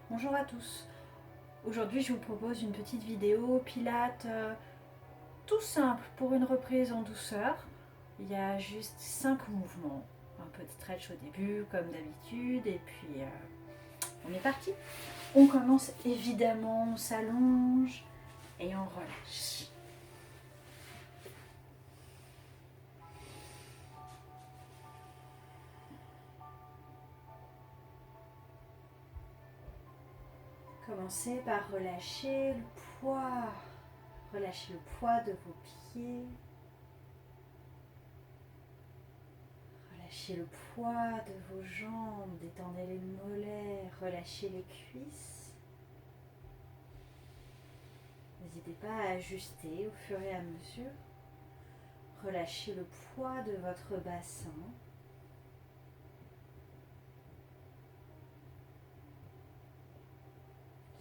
Bonjour à tous. Aujourd'hui, je vous propose une petite vidéo pilates tout simple pour une reprise en douceur. Il y a juste 5 mouvements. Un peu de stretch au début, comme d'habitude, et puis on est parti. On commence évidemment, on s'allonge et on relâche. Commencez par relâcher le poids. Relâchez le poids de vos pieds. Relâchez le poids de vos jambes, détendez les mollets, relâchez les cuisses. N'hésitez pas à ajuster au fur et à mesure. Relâchez le poids de votre bassin.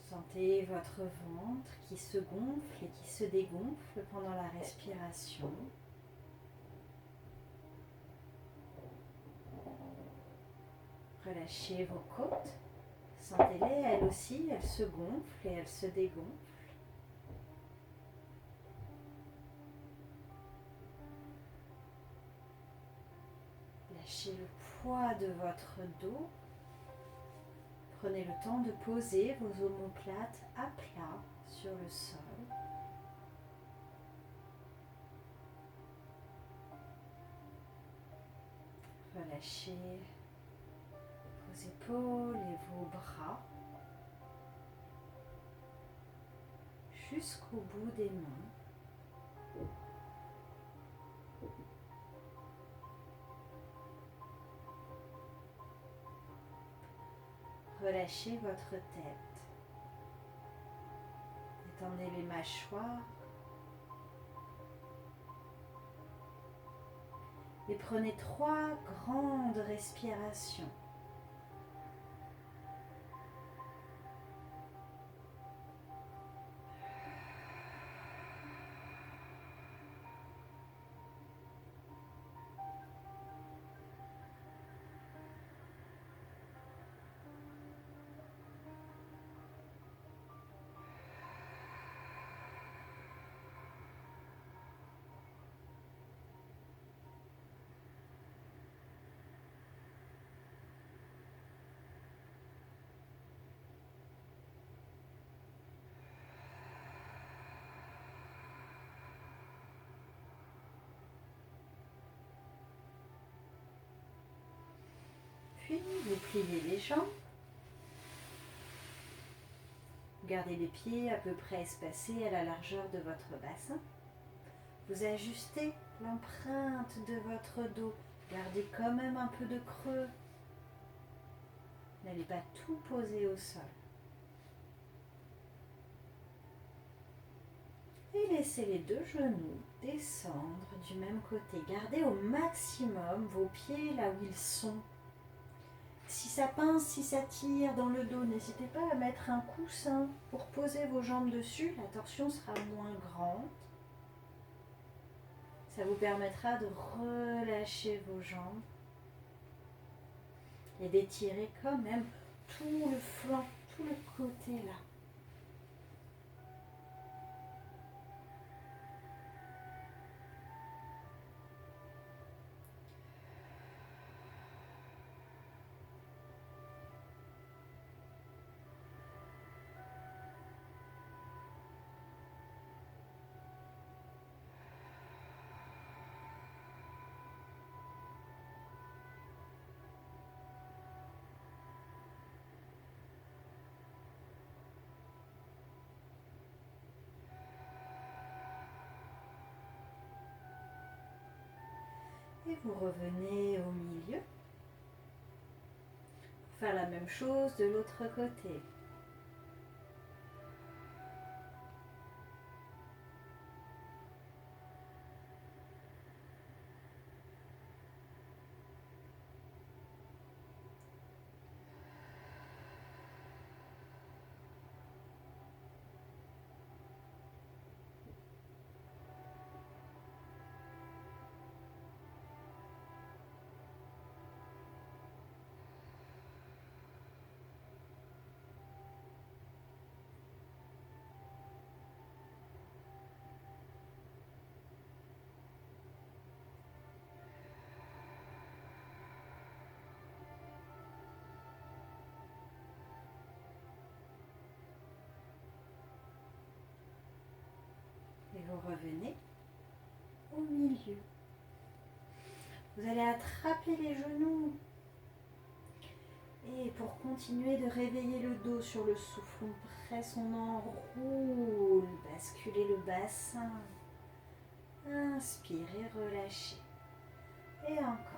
Sentez votre ventre qui se gonfle et qui se dégonfle pendant la respiration. Relâchez vos côtes. Sentez-les, elles aussi, elles se gonflent et elles se dégonflent. Lâchez le poids de votre dos. Prenez le temps de poser vos omoplates à plat sur le sol. Relâchez vos épaules et vos bras jusqu'au bout des mains. Relâchez votre tête. Étendez les mâchoires. Et prenez 3 grandes respirations. Puis vous pliez les jambes. Gardez les pieds à peu près espacés à la largeur de votre bassin. Vous ajustez l'empreinte de votre dos. Gardez quand même un peu de creux. N'allez pas tout poser au sol. Et laissez les 2 genoux descendre du même côté. Gardez au maximum vos pieds là où ils sont. Si ça pince, si ça tire dans le dos, n'hésitez pas à mettre un coussin pour poser vos jambes dessus. La torsion sera moins grande. Ça vous permettra de relâcher vos jambes et d'étirer quand même tout le flanc, tout le côté là. Et vous revenez au milieu. Faire la même chose de l'autre côté. revenez au milieu. Vous allez attraper les genoux. Et pour continuer de réveiller le dos sur le souffle, on presse, on enroule, basculez le bassin. Inspirez, relâchez. Et encore.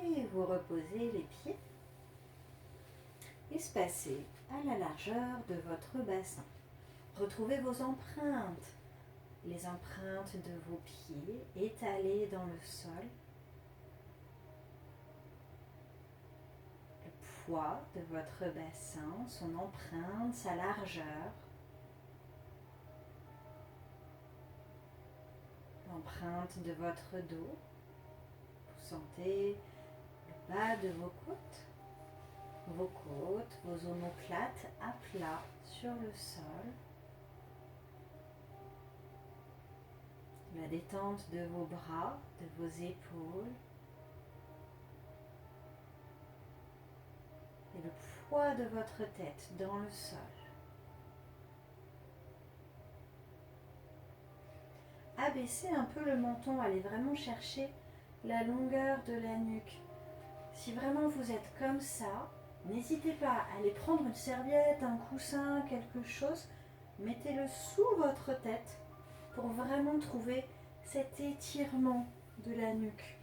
Et vous reposez les pieds espacés à la largeur de votre bassin. Retrouvez vos empreintes, les empreintes de vos pieds étalés dans le sol. Le poids de votre bassin, son empreinte, sa largeur. L'empreinte de votre dos. Vous sentez le bas de vos côtes, vos omoplates à plat sur le sol. La détente de vos bras, de vos épaules. Et le poids de votre tête dans le sol. Abaissez un peu le menton, allez vraiment chercher la longueur de la nuque. Si vraiment vous êtes comme ça, n'hésitez pas à aller prendre une serviette, un coussin, quelque chose. Mettez-le sous votre tête pour vraiment trouver cet étirement de la nuque.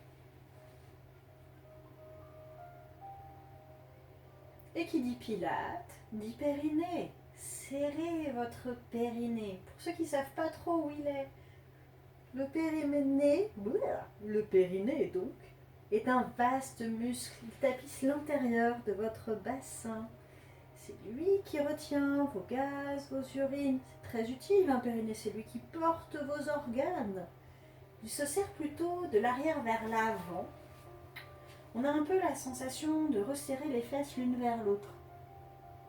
Et qui dit pilate, dit périnée. Serrez votre périnée. Pour ceux qui ne savent pas trop où il est, le périnée donc, est un vaste muscle. Il tapisse l'intérieur de votre bassin. C'est lui qui retient vos gaz, vos urines. C'est très utile un périnée, c'est lui qui porte vos organes. Il se serre plutôt de l'arrière vers l'avant. On a un peu la sensation de resserrer les fesses l'une vers l'autre.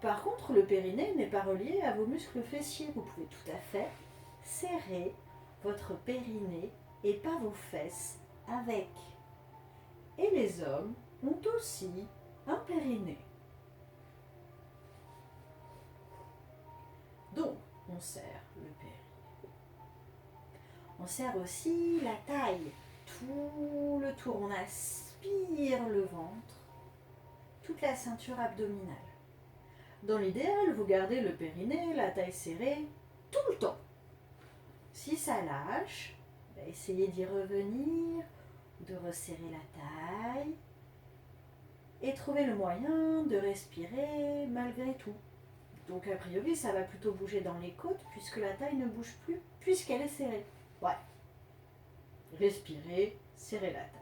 Par contre, le périnée n'est pas relié à vos muscles fessiers. Vous pouvez tout à fait serrer votre périnée et pas vos fesses avec. Et les hommes ont aussi un périnée. Donc, on serre le périnée. On serre aussi la taille, tout le tour. On aspire le ventre, toute la ceinture abdominale. Dans l'idéal, vous gardez le périnée, la taille serrée, tout le temps. Si ça lâche, essayez d'y revenir, de resserrer la taille et trouver le moyen de respirer malgré tout. Donc a priori, ça va plutôt bouger dans les côtes puisque la taille ne bouge plus, puisqu'elle est serrée. Ouais. Respirez, serrez la taille.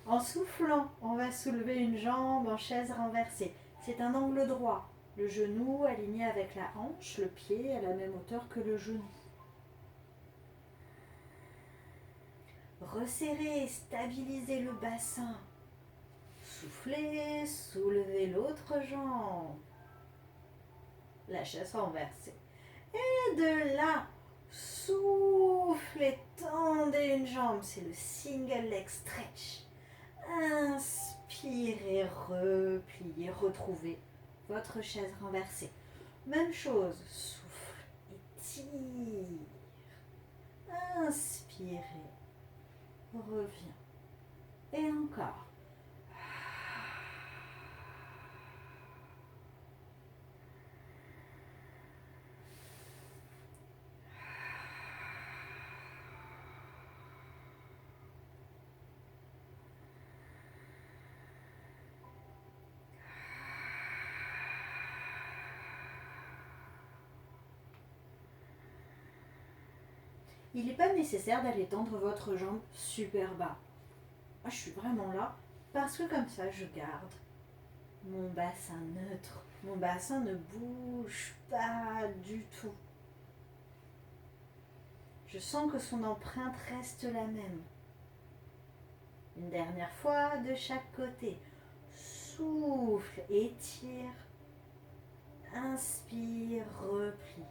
En soufflant, on va soulever une jambe en chaise renversée. C'est un angle droit. Le genou aligné avec la hanche, le pied à la même hauteur que le genou. Resserrez, stabilisez le bassin. Soufflez, soulevez l'autre jambe. La chaise renversée. Et de là, soufflez, tendez une jambe. C'est le single leg stretch. Inspirez, repliez, retrouvez votre chaise renversée. Même chose, souffle, étire. Inspirez, reviens. Et encore. Il n'est pas nécessaire d'aller tendre votre jambe super bas. Moi, je suis vraiment là parce que comme ça, je garde mon bassin neutre. Mon bassin ne bouge pas du tout. Je sens que son empreinte reste la même. Une dernière fois de chaque côté. Souffle, étire. Inspire, replie.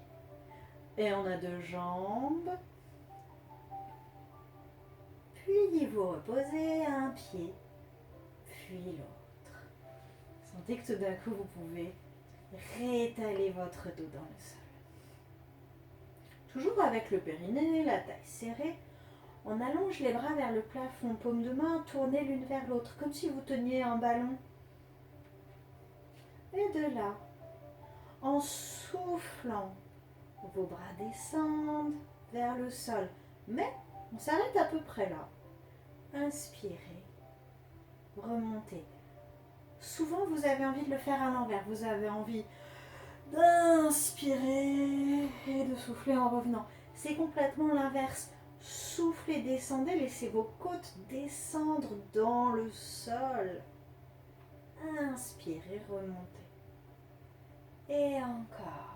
Et on a deux jambes. Puis vous reposez un pied, puis l'autre. Sentez que tout d'un coup, vous pouvez réétaler votre dos dans le sol. Toujours avec le périnée, la taille serrée, on allonge les bras vers le plafond, paume de main tournée l'une vers l'autre, comme si vous teniez un ballon. Et de là, en soufflant, vos bras descendent vers le sol. Mais on s'arrête à peu près là. Inspirez, remontez. Souvent, vous avez envie de le faire à l'envers. Vous avez envie d'inspirer et de souffler en revenant. C'est complètement l'inverse. Soufflez, descendez, laissez vos côtes descendre dans le sol. Inspirez, remontez. Et encore.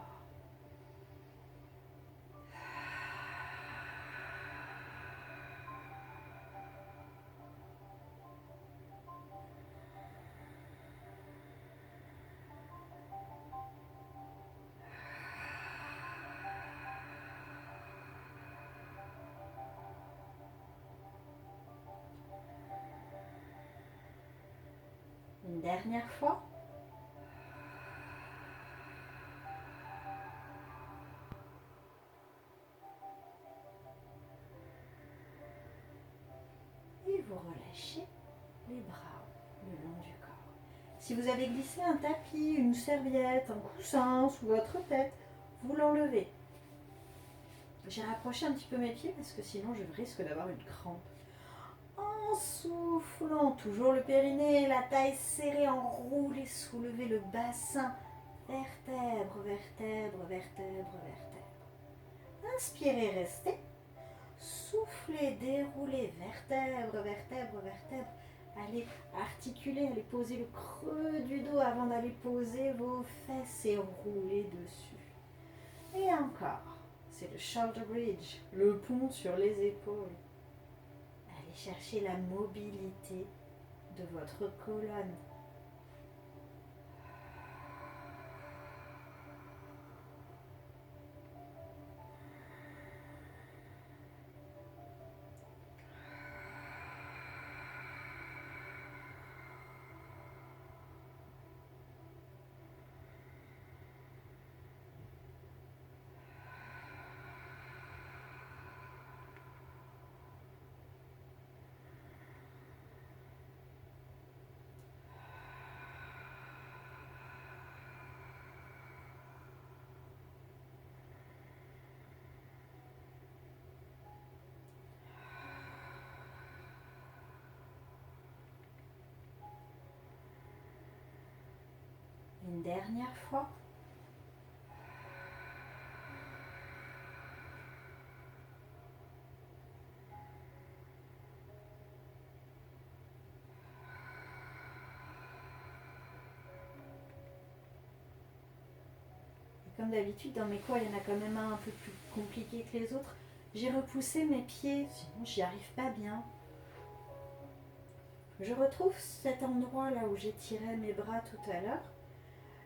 Une dernière fois. Et vous relâchez les bras le long du corps. Si vous avez glissé un tapis, une serviette, un coussin sous votre tête, vous l'enlevez. J'ai rapproché un petit peu mes pieds parce que sinon je risque d'avoir une crampe. En soufflant, toujours le périnée, la taille serrée, enroulez, soulevez le bassin. Vertèbre, vertèbre, vertèbre, vertèbre. Inspirez, restez. Soufflez, déroulez, vertèbre, vertèbre, vertèbre. Allez articuler, allez poser le creux du dos avant d'aller poser vos fesses et rouler dessus. Et encore, c'est le shoulder bridge, le pont sur les épaules. Allez chercher la mobilité de votre colonne. Une dernière fois. Comme d'habitude, dans mes cours, il y en a quand même un peu plus compliqué que les autres. J'ai repoussé mes pieds, sinon j'y arrive pas bien. Je retrouve cet endroit là où j'étirais mes bras tout à l'heure.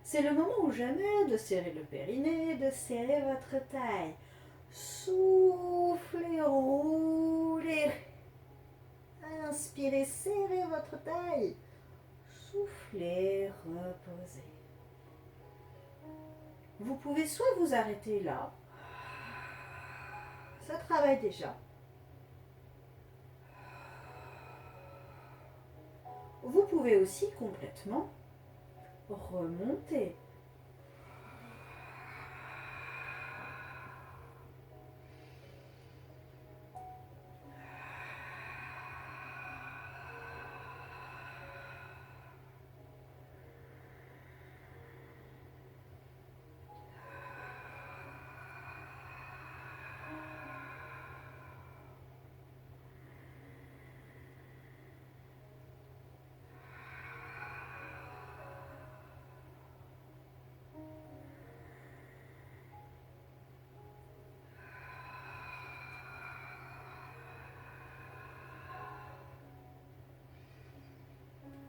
C'est le moment ou jamais de serrer le périnée, de serrer votre taille. Soufflez, roulez. Inspirez, serrez votre taille. Soufflez, reposez. Vous pouvez soit vous arrêter là, ça travaille déjà. Vous pouvez aussi complètement remonter.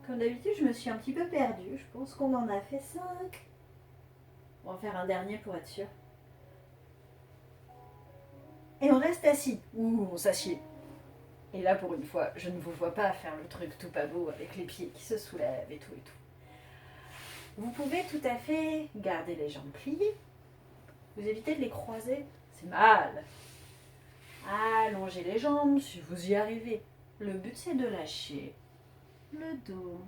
Comme d'habitude, je me suis un petit peu perdue. Je pense qu'on en a fait 5. On va faire un dernier pour être sûr. Et on reste assis. Ou on s'assied. Et là, pour une fois, je ne vous vois pas faire le truc tout pas beau avec les pieds qui se soulèvent et tout et tout. Vous pouvez tout à fait garder les jambes pliées. Vous évitez de les croiser. C'est mal. Allongez les jambes si vous y arrivez. Le but, c'est de lâcher le dos.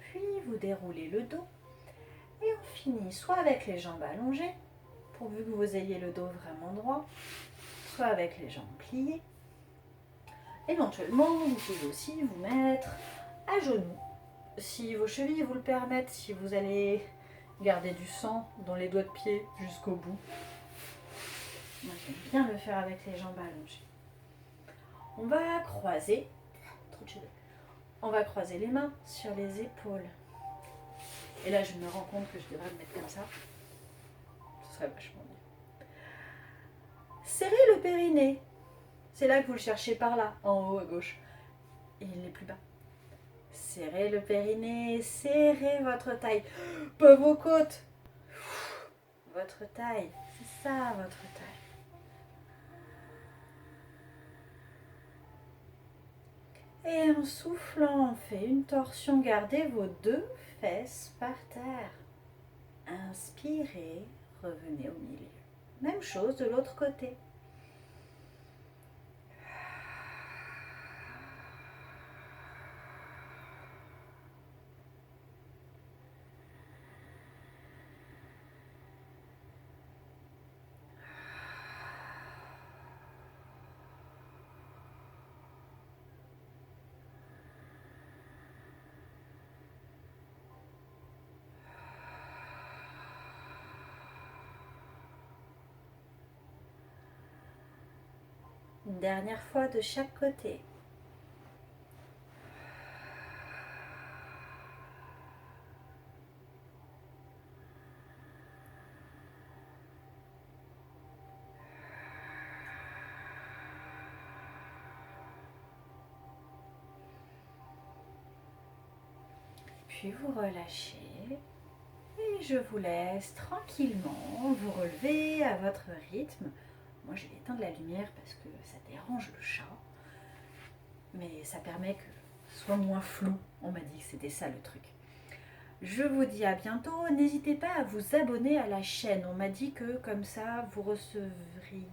Puis vous déroulez le dos et on finit soit avec les jambes allongées, pourvu que vous ayez le dos vraiment droit, soit avec les jambes pliées. Éventuellement, vous pouvez aussi vous mettre à genoux, si vos chevilles vous le permettent, si vous allez garder du sang dans les doigts de pied jusqu'au bout. Moi, j'aime bien le faire avec les jambes allongées. On va croiser, on va croiser les mains sur les épaules. Et là, je me rends compte que je devrais me mettre comme ça. Ce serait vachement mieux. Serrez le périnée. C'est là que vous le cherchez par là, en haut à gauche. Et il est plus bas. Serrez le périnée, serrez votre taille. Pas vos côtes. Votre taille, c'est ça votre taille. Et en soufflant, on fait une torsion. Gardez vos 2 fesses par terre. Inspirez, revenez au milieu. Même chose de l'autre côté. Une dernière fois de chaque côté. Puis vous relâchez et je vous laisse tranquillement vous relever à votre rythme. Moi, je vais éteindre la lumière parce que ça dérange le chat, mais ça permet que ce soit moins flou. On m'a dit que c'était ça le truc. Je vous dis à bientôt. N'hésitez pas à vous abonner à la chaîne. On m'a dit que comme ça, vous recevriez...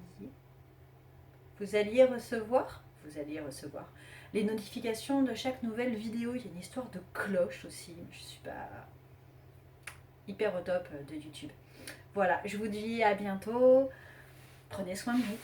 Vous alliez recevoir les notifications de chaque nouvelle vidéo. Il y a une histoire de cloche aussi. Je ne suis pas hyper au top de YouTube. Voilà, je vous dis à bientôt. Prenez soin de vous.